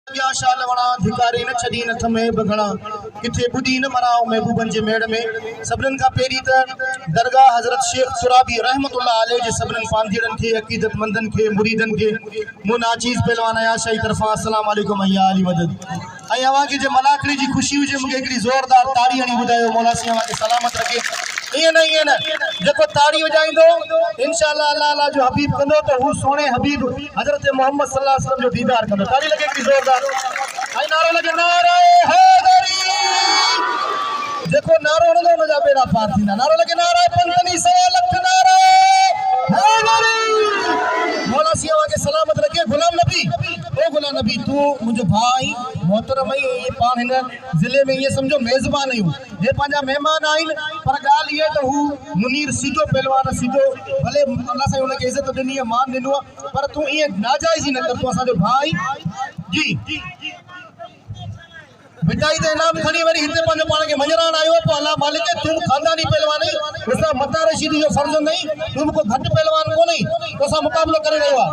धिकारी न छड़ी न थमे बघड़ा किथे बुधी न मराओ महबूबन जे मेड़ में सबरन का पेरी त दरगाह हजरत शेख सुराबी रहमतुल्लाह अलैह जे सबरन फांदीरन के अकीदत मंदन के मुरीदन के मुनाचीज पहलवान या शाही तरफा अस्सलाम वालेकुम या अली मदद आई आवा के जे मलाकड़ी जी खुशी हुजे मुके एकड़ी जोरदार ताड़ी हणी बुधायो मौला सिया के सलामत रखे ये न जको ताड़ी वजाइंदो इंशाअल्लाह अल्लाह अल्लाह जो हबीब कंदो तो हु सोने हबीब हजरत मोहम्मद सल्लल्लाहु अलैहि वसल्लम जो दीदार कंदो ताड़ी लगे की जोरदार आई नारो लगे नारे हैदरी देखो नारो न मजा बेड़ा पार थीना नारो लगे नारे पंजनी सवा लख नारे हैदरी मौला सिया के सलामत रखे गुलाम नबी ओ गुलाम नबी तू मुझे भाई मोहतरम ये पान हिन जिले में ये समझो मेजबान आयु ये पांजा मेहमान आइन पर गाल ये तो हु मुनीर सीधो पहलवान सीधो भले अल्लाह से उनके इज्जत देनी है मान देनो पर तू ये नाजायज न कर तू असा जो भाई जी बिटाई दे नाम खड़ी वरी हिते पांजो पाण के मंजरान आयो तो अल्लाह मालिक तुम खानदानी पहलवान नहीं उसका मता रशीदी जो फर्ज नहीं तुमको घट पहलवान को नहीं तो सा मुकाबलो करे रहो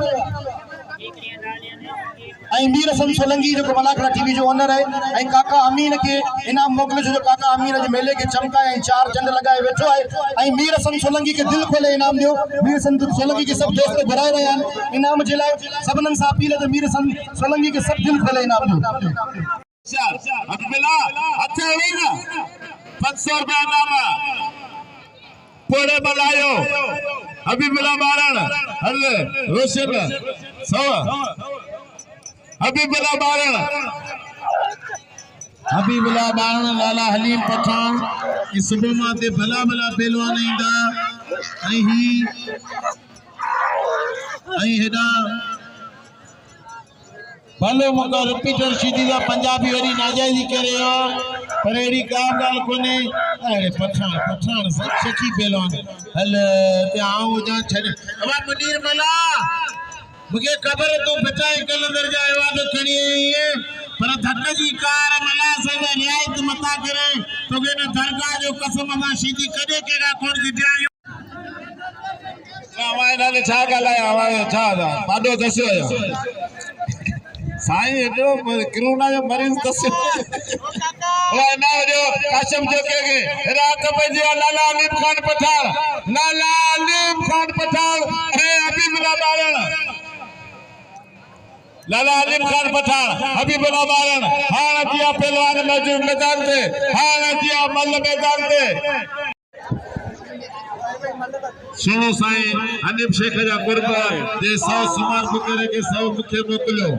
आई मीर हसन सोलंकी जो मलाकड़ा टीवी जो ओनर है आई काका अमीन के इनाम मोकले जो काका अमीन जे मेले के चमका आई चार चंद लगाए बैठो है आई मीर हसन सोलंकी के दिल खोले इनाम दियो मीर हसन सोलंकी के सब दोस्त घराए रहे हैं इनाम जे लाए सबनन सा अपील है मीर हसन सोलंकी के सब दिल खोले इनाम दियो अकबिला अच्छा है 500 रुपया नामा पोड़े बलायो हबीबुल्लाह बारण हल रोशन सवा हबीबुल्लाह बारण लाला हलीम पठान इस सुबह माते भला भला पहलवान इंदा हेडा भलो मगर रिपीटर सीधा पंजाबी वरी नाजायजी करे पर एड़ी का गाल कोने अरे पठान सच्ची पहलवान हल ते आऊं जा छड़ अब मुनीर मला मुझे खबर है तो बचाए कल दर्जा इबादत खड़ी है पर धक्का जी कार मला से रियायत मता करे तो के न दरगाह जो कसम मा सीधी कदे केगा कोन की दिया आवाज नाले छा गालाया आवाज छा पाडो दसयो साईं जो कोरोना जो मरीज दसयो ओ ना जो काशम जो के रात बजे लाला अलीम खान पठान है हबीबुल्लाह बारण लाला अलीम खान पठान हबीबुल्लाह बारण हां दिया पहलवान मौजूद मैदान पे हां दिया मल्ल मैदान पे सुनो साईं हनीफ शेख जा कुर्बान दे 100 सुमार को करे के 100 मुखे मोकलो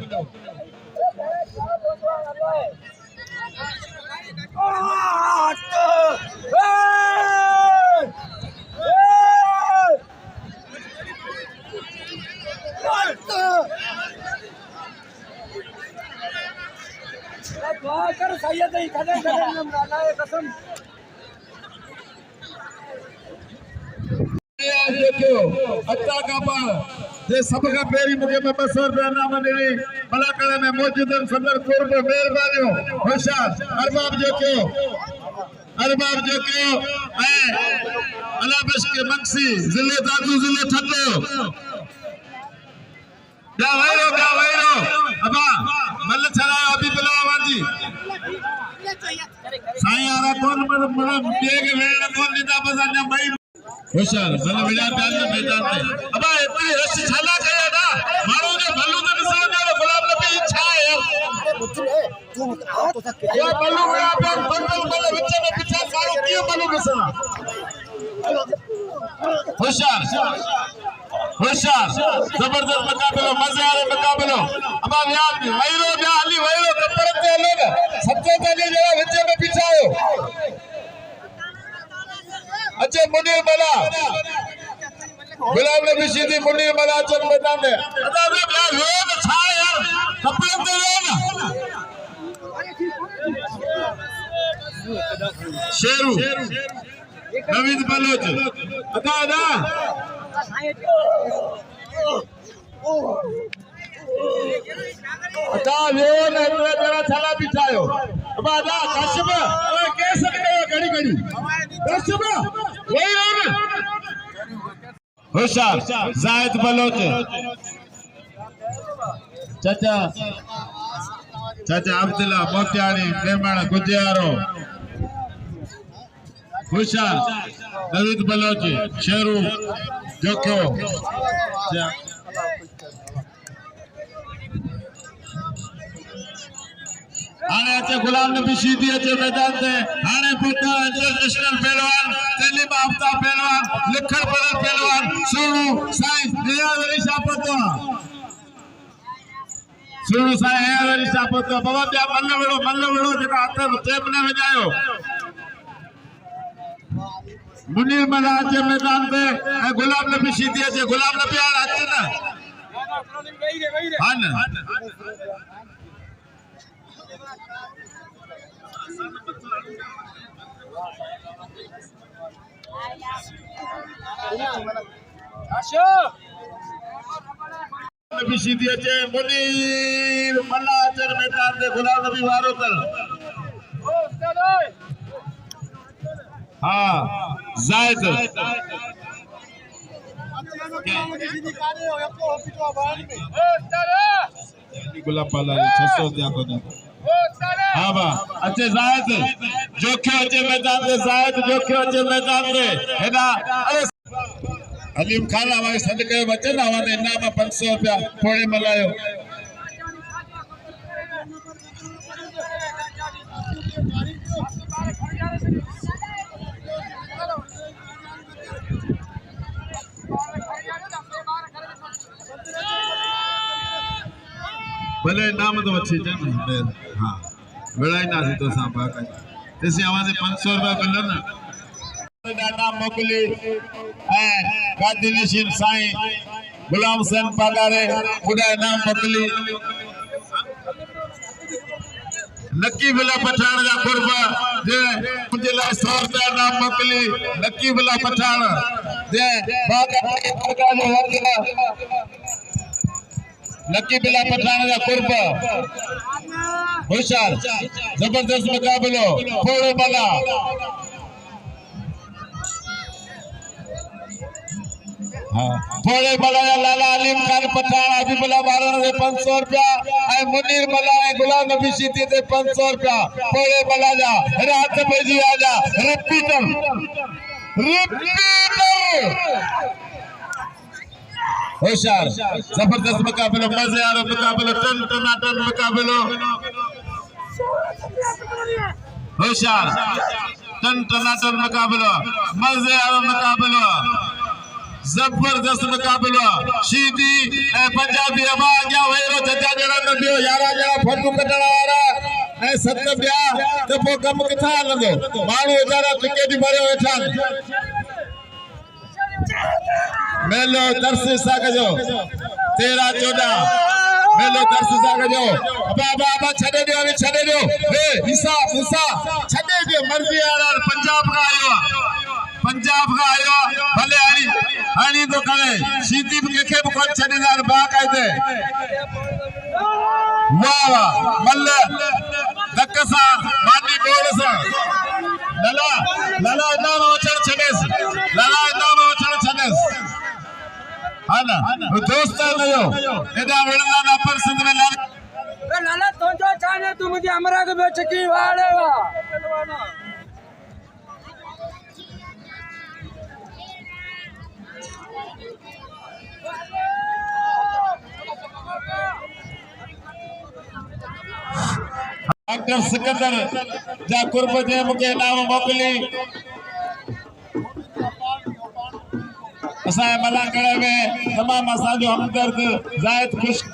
कर सैयद ही खड़े हम लाला है कसम देखो अच्छा का पार जे सब का पेरी मुझे 200 रुपया नाम देनी मलाकड़ा में मौजूद सदर कुर्ब मेहरबानियों होशियार अरबाब जो क्यों है अलाबश के मंगसी जिले दादू जिले ठट्टो गावैरो अबा मल्ल छलायो हबीबुल्लाह वाजी साईं आरा कौन मतलब बेग वेण कौन लीदा बजाना मई होशियार मतलब विड़ा प्याल मैदान में अबा इतनी रश छला कया ना मारो ने भल्लू तो निशान दे गुलाम नबी इच्छा है तू आओ तो तक या भल्लू विड़ा प्याल बंगल वाले विच में पीछे सारो किए भल्लू निशान होशियार जबरदस्त मुकाबला मजे वाले मुकाबला अब यार वैरो कपड़ते लोग सबसे पहले जरा विच में पीछे आयो अच्छे मुनीर मला गुलाम नबी सीधी मुनीर मला चल मैदान में अदा यार लोग छा यार कपड़ते लोग शेरू नवीद बलोच अदा अच्छा वो ने तेरा छला बिछायो अब आजा काशिम ओए के सकते हो घड़ी काशिम वही ना होशियार जायद बलोच चाचा चाचा अब्दुल्ला मोतियाणी प्रेमण गुजियारो खुशाल नवीद बलोच शेरू जोखो आने अच्छे गुलाम नबी शीदी अच्छे मैदान से आने पुत्र इंटरनेशनल पहलवान सलीम आफ्ताब पहलवान लिखण पड़ल पहलवान सोनू साईं नियाज अली शापतो सोनू साईं नियाज अली शापतो बाबा त्या मल्ल वेड़ो जेका हथ टेप ने वजायो मुनीर मला अच्छे मैदान पे गुलाम नबी शीदी अच्छे गुलाम नबी यार अच्छे ना हां नबी शीदी अच्छे मुनीर मला अच्छे मैदान पे गुलाम नबी वारो कर हाँ जायद गुलाब पाला 600 दिया को हाँ बा अच्छे जायद जोखे अच्छे मैदान दे जायद जोखे अच्छे मैदान दे हेदा अरे अलीम खान हमारे सदके बच्चे ना हमारे इनाम 500 रुपया थोड़े मलायो भले नाम तो अच्छी है हाँ वेड़ाई ना सी तो सांपा का जैसे हमारे 500 रुपया मिल ना नाम मोकली गादी नशीन साईं गुलाम हुसैन पगारे बुढ़ा नाम मोकली नक्की बिला पठान जा कुर्बा जे मुझे ला 100 रुपया नाम मोकली नक्की बिला पठान जे बागा पगारे हर नक्की बिला पठान जा कुर्बा होशियार जबरदस्त मुकाबलो थोड़ो बला हाँ थोड़े बलाया लाला अलीम खान पठान अभी बला 500 रुपया मुनीर बला गुलाम नबी शीदी दे 500 रुपया थोड़े बला जा रात बजी आ जा रिपीटर होशियार जबरदस्त मुकाबला मजेदार मुकाबला टन मुकाबला होशियार टन मुकाबला मजेदार मुकाबला जबरदस्त मुकाबला शीदी पंजाबी अबा गया वेरो जजा जड़ा न बियो यारा जड़ा फटू कटड़ा वाला सत बिया तो पो कम किथा हलंदो माण्हू वीचारा टिकेट भरे वेठा मेलो दर्श साग जो 13-14 मेलो दर्श साग जो अबा छडे दियो ए ईसा छडे दियो मर्जी वाला पंजाब का आयो भले हणी तो करे शीदी के कोन छडेदार बा कायदे वाह मल्ल दक्कसा मानी बोलसा लला नाम वचन छडेस हाना दोस्त आयो एदा वेळना ना परसंद में लाला तोंजो चाने तू मुझे हमरा के बेचकी वाले वा डॉक्टर सिकंदर जा कुर्ब जे मुके नाम मोकली असा मलाकड़ में तमाम असा जो हमदर्द जायद खुश्क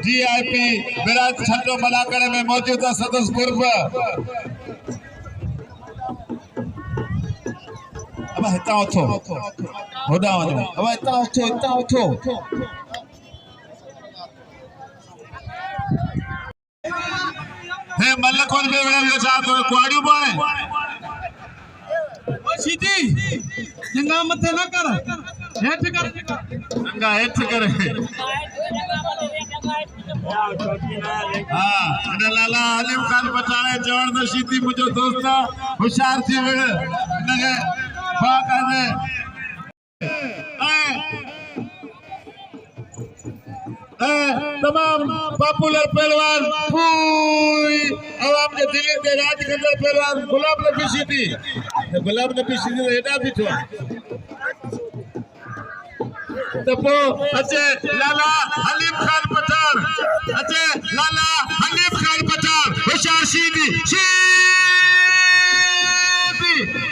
जीआईपी विराज छटो मलाकड़ में मौजूद है सदस्य कुर्ब अब हिता उठो होदा वञो अब हिता उठो हे मल्ल कोन के वेले जा तो कुआड़ी पाए ओ सीधी जंगा मथे ना कर हेठ कर जंगा हेठ कर हां अने लाला अलीम खान पठाने जवान द सीधी मुजो दोस्त होशियार थी वेल ने बाकायदे तमाम पॉपुलर पहलवान दिल्ली के राज कंदड़ पहलवान गुलाम नबी सीधी गुलाम नबी सीधी हेॾा बीठो तो अचे लाला हलीम खान पठान अचे लाला हलीम खान पठान होशियार सीधी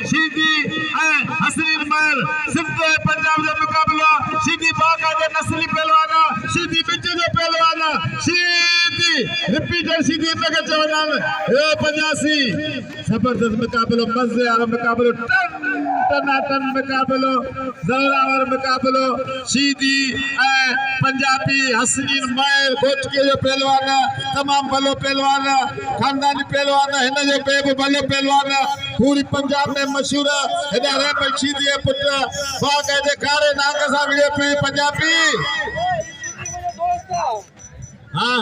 सीधी हसनीन महल सिंध पंजाब जो मुकाबला सीधी बागा जो नस्ली पहलवान सीधी बिच जो पहलवान सीधी रिपीटर सीधी तक चवनान 85 जबरदस्त मुकाबलो मजे वारो मुकाबलो टनाटन मुकाबलो ज़ोरावर मुकाबलो सीधी पंजाबी हसनीन महल गोटके जो पहलवान तमाम भलो पहलवान खानदानी पहलवान हिन जो बेब भलो पहलवान पूरी पंजाब में मशहूर हेॾा रहमल सीधी पुट बाक़ायदे कारे नांग सां विड़े पे पंजाबी हाँ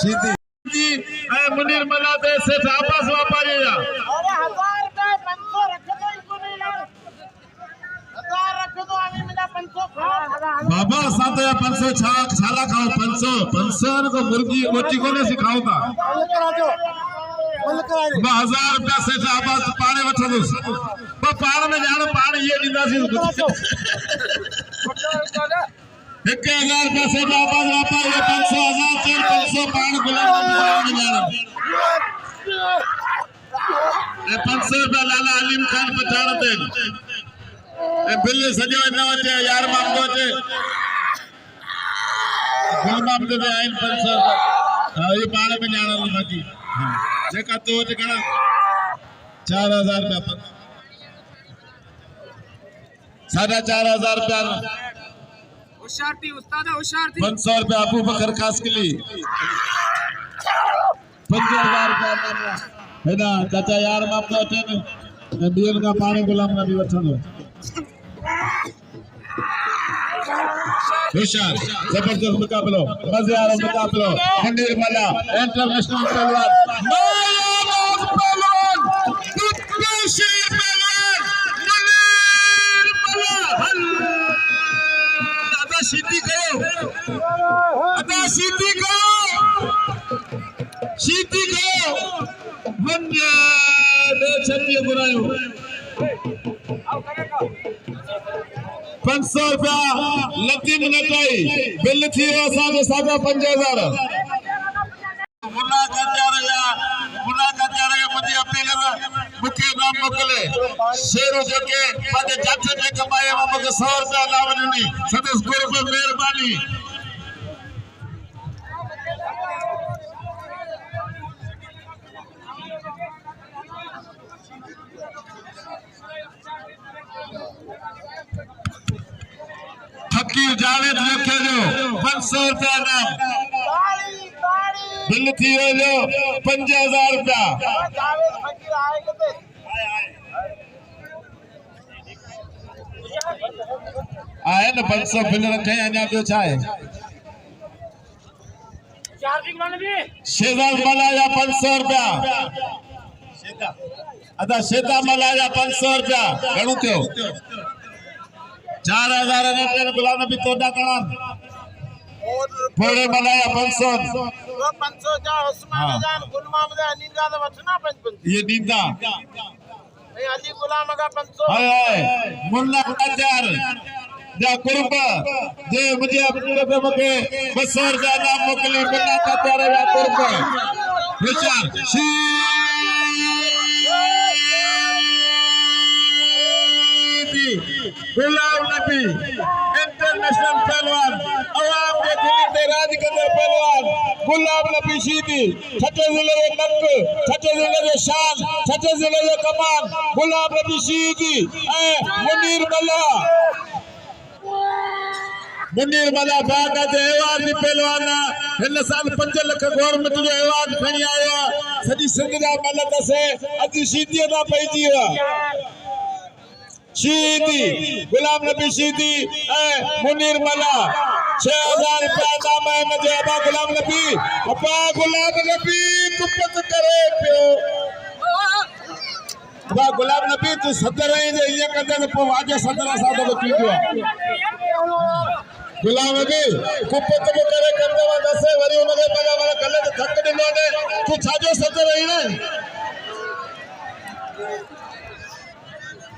सीधी मुनीर मला दे सेठ आबास वापारी जा अरे 1000 रुपए 500 रख दो इनको नहीं ला 1000 रख दो आने मिला 500 बाबा साथ या 500 छाला खाओ 500 को मुर्गी रोटी को नहीं सिखाओ का करा दो बंद करा दे 1000 रुपया सेठ आबास पाणे वठंदुस पर पाण में जानो पाण ये ॾींदासीं 1000 रुपया सेठ आबास वापारी 500 500 पाण गुलाम में जानो 500 रुपया लाला हलीम खान पठान ते बिल सॼो न अचे यार मामलो अचे गुलाम ते आइन 500 ये पाण में जानो बाकी जेका तो घणा 4000 रुपया 4500 रुपया होशियारती उस्ताद होशियारती 500 रुपया अबू बकर कासकली 5000 रुपया हेना चाचा यार मामलो अचे न ॿियनि खां पाणे गुलाम नबी वठंदो होशियार जबरदस्त मुकाबलो मज़े वारो मुकाबलो मुनीर मला इंटरनेशनल पहलवान पहलवान शेर पहलवान मुनीर मला अदा सीधी कयो वन्या दे छतिए बुरायो 500 रुपया लती मिनट आई बिल थी असांजो 5000 मुला का मुझे अपील मुखे नाम मोकले शेरो जके पंहिंजे जट में कमाए मूंखे 100 रुपया ना वञणी सदस गुरु पे मेहरबानी फकीर जावेद रखे जो 500 रुपया नाम बिल थी जो 5000 रुपया जावेद फकीर आए किथे आए न 500 बिल रखे अञा ॿियो छा आहे शेज़ाद मलाया 500 रुपया अदा शेदा मलाया 500 रुपया घणो थियो 4000 ने गुलाम नबी तोड़ा कणान थोड़े मलाया 500 जा उस्मान जान गुलमाम जा नींदा तो वठना 55 ये नींदा भाई अली गुलाम का 500 हाय हाय मुन्ना हजार जा कुर्ब जे मुझे अपने पे मके 200 जा नाम मोकली मुन्ना का प्यारा या कुर्ब विचार गुलाम नबी इंटरनेशनल पहलवान अवाम के दिल में राज कंदड़ पहलवान गुलाम नबी सीधी छठे जिले के नक छठे जिले के शान छठे जिले के कमान गुलाम नबी सीधी मुनीर मला बागा जे एवार्ड दी पहलवान हिन साल 5 लाख गवर्नमेंट जो एवार्ड खणी आयो सॼी सिंध जा मलक से अज सीधी ना पईजी सीधी गुलाम नबी सीधी मुनीर मला 6000 रुपया नाम है मुझे अबा गुलाम नबी कुपत करे पियो अबा गुलाम नबी तू सदर है जे ये कंदे न पो आज 17 साल तो पीटियो गुलाम नबी कुपत करे कंदे वा दसे वरी उनके पगा वाला गलत थक मुकाबलो ने तू छाजो सदर रही ने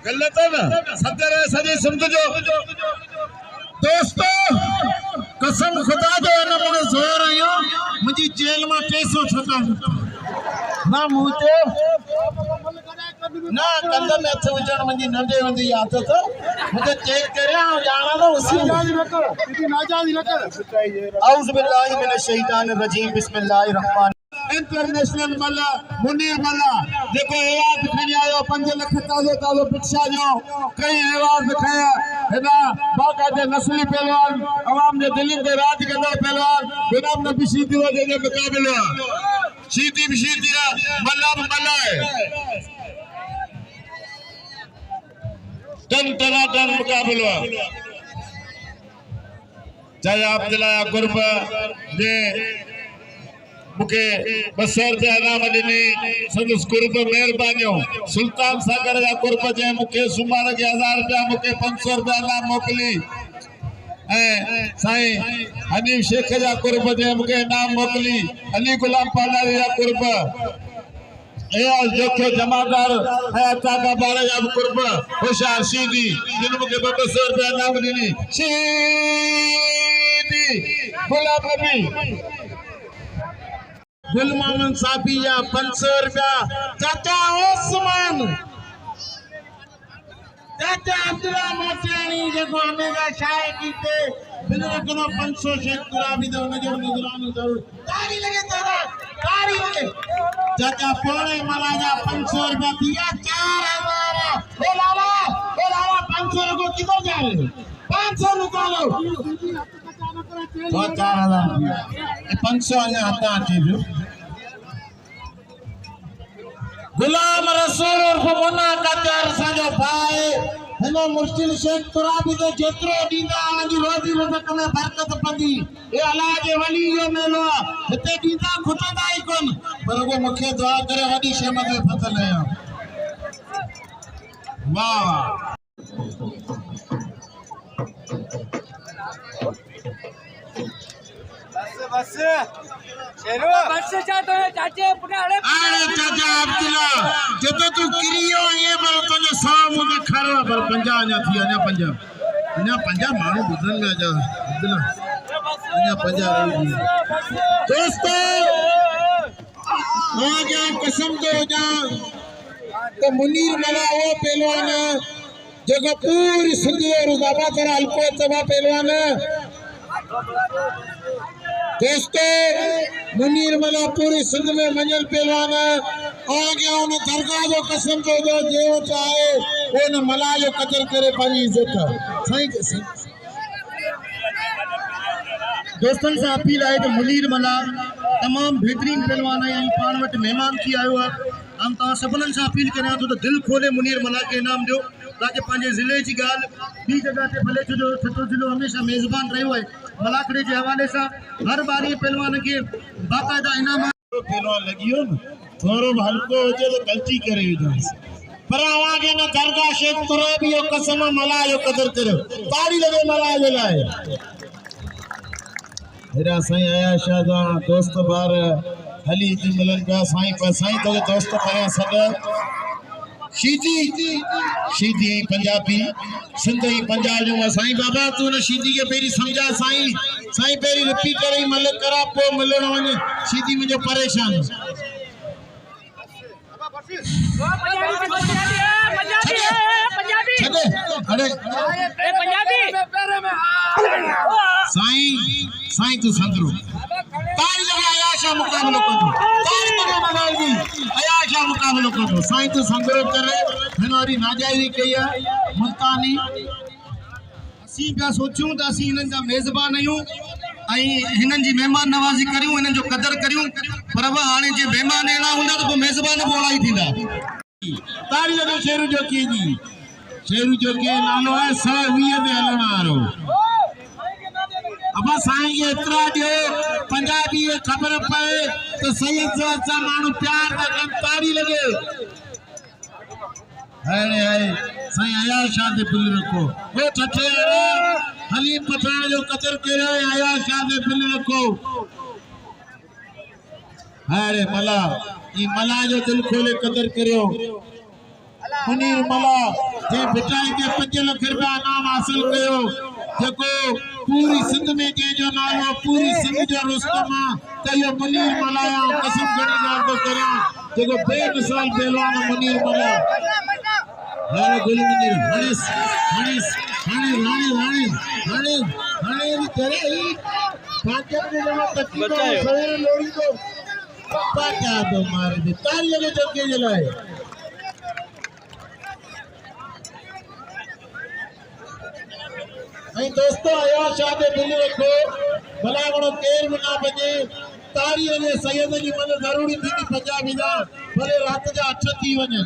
गलत है ना सदर है सजी समझो दोस्तों कसम खुदा जो है ना मुझे जोर आयो मुझे जेल में 300 ना मुझे ना कंध में अच्छे विचार मुझे नंदे वंदी आदत मुझे चेक करे आ जाना तो उसी नाजादी न कर औज़ु बिल्लाहि मिनश शैतानिर रजीम बिस्मिल्लाहिर रहमानिर इंटरनेशनल मल्ला मुनीर मल्ला देखो एवार्ड खणी आयो 5 लाख ताज़ो ताज़ो भिक्षा जो कई एवार्ड खया हेदा बाकायदे नस्ली पहलवान आवाम जे दिल्ली ते राज कंदड़ पहलवान बिना नबी सीधी वजे जो मुकाबलो सीधी मल्ला मल्ला है टन मुकाबलो चाहे अब्दुल्ला कुर्ब जे मुके 200 रुपया इनाम दिनी संदस कुर्ब मेहरबानियों सुल्तान सागर जा कुर्ब जे मुके सुमार के 1000 रुपया मुके 500 रुपया इनाम मोकली साईं हनीफ शेख जा कुर्ब जे मुके इनाम मोकली अली गुलाम पालारी जा कुर्ब जो जमादार है ताका बारे जा कुर्ब होशियार सीधी जिन मुके 200 रुपया इनाम दिनी सीधी गुलाम नबी गुल मोहम्मद साफी या 500 रुपया चाचा ओस्मान चाचा अब्दुल्ला मोटियानी जेको अमेगा शाय कीते बिना कोनो 500 शेख गुलाबी दो नजर नजरानो जरूर ताड़ी लगे तारा ताड़ी लगे चाचा पोणे महाराजा 500 रुपया दिया 4000 ओ लाला 500 को कितो जाए 500 निकालो तो 4000 500 ने हटा दीजो गुलाम रसूल और फमुना का प्यार साजो भाई हेलो मुश्किल शेख तुराबी दे जेतरो दींदा आंजी रोजी रज़क में बरकत पंदी ए अल्लाह जे वली जो मेलो हिते दींदा खुटदा ही कोन पर वो मुखे दुआ करे वडी शेमत में फतल है वाह बस शेरू बस चाहते हैं चाचे अपने अरे चाचा अब्दुल्ला जब तू किरियो ये पर तो जो सामू के खड़ा पर 50 ना थी ना 50 मानो बुझन में जा अब्दुल्ला ना 50 दोस्तों आ गया कसम दो जा तो मुनीर मल्ला वो पहलवान जगह पूरी सिंध और रुदाबाद और अलको तबा पहलवान दोस्तों मुनीर मल्ला पूरी सिंध में मंजल पहलवान आ गया उन दरगाह जो कसम जो जेव चाहे वो न मल्ला जो कदर करे पानी इज्जत सही दोस्तन से अपील है तो मुनीर मल्ला तमाम बेहतरीन पहलवान है पान वट मेहमान थी आयो है हम ता सबनन से अपील करें तो दिल खोले मुनीर मल्ला के इनाम दो ताकि पंजे जिले की गाल बी जगह से भले जो छठो जिलो हमेशा मेजबान रहो है मलाकड़े के हवाले से हर बारी पहलवान के बाकायदा इनाम पहलवान लगियो न थोरो हल्को हो जे तो गलती करे पर आवा के न दरगाह शेख तुराबी यो कसम मल्ला जो कदर करो ताड़ी लगे मल्ला जो लाए मेरा साईं आया शादा दोस्त बार हली जी मिलन का साईं पर साईं तो दोस्त पर सद शीधी पंजाबी सिंधी पंजाब जो साईं बाबा तू न शीधी के पेरी समझा साईं पेरी रिपीट करे मलक करा पो मिलन वने शीधी मुझे परेशान छदे अरे साईं तू संदरो तारी लगे आयाशा मुकाबलो को तारी लगे मनाई आयाशा मुकाबलो को साईं तू संदरो करे हनोरी नाजायजी कया मुल्तानी असी क्या सोचूं त असी इनन जा मेजबान आयूं आई हिनन जी मेहमान नवाजी करियूं हिनन जो कदर करियूं पर वा हाने जे मेहमान एना हुंदा तो मेजबान बोला ही थींदा तारी लगे शेरू जो की नालो है 120 में हलण वारो अब साईं के इतरा जो पंजाबी खबर पए तो सैयद सा मानू प्यार का कम तारी लगे अरे साईं आया शादी बिल रखो वो ठठे हलीम पठान जो कदर करे आया शादी बिल रखो अरे मला ई मला जो दिल खोले कदर करियो मुनीर मला जे बिटाई के 5 लाख रुपया इनाम हासिल कयो जेको पूरी सिंध में जो नालो पूरी सिंध जो रुस्तम त यो मुनीर मलाया कसम घणी ॻाल्हि तो करियां जेको बेमिसाल पहलवान मुनीर मला हाणे गुल मुनीर हाणे करे ही पांचन में जमा तकी को सवेरे लोड़ी को पप्पा क्या तो मारे दे ताली लगे चौके जलाए ऐं दोस्तों आया शादे दिल रखो भला घणो केर बि ना बजे तारीअ जे सैयद जी मन ज़रूरी थींदी पंजाबी जा भले रात जा 8 थी वञनि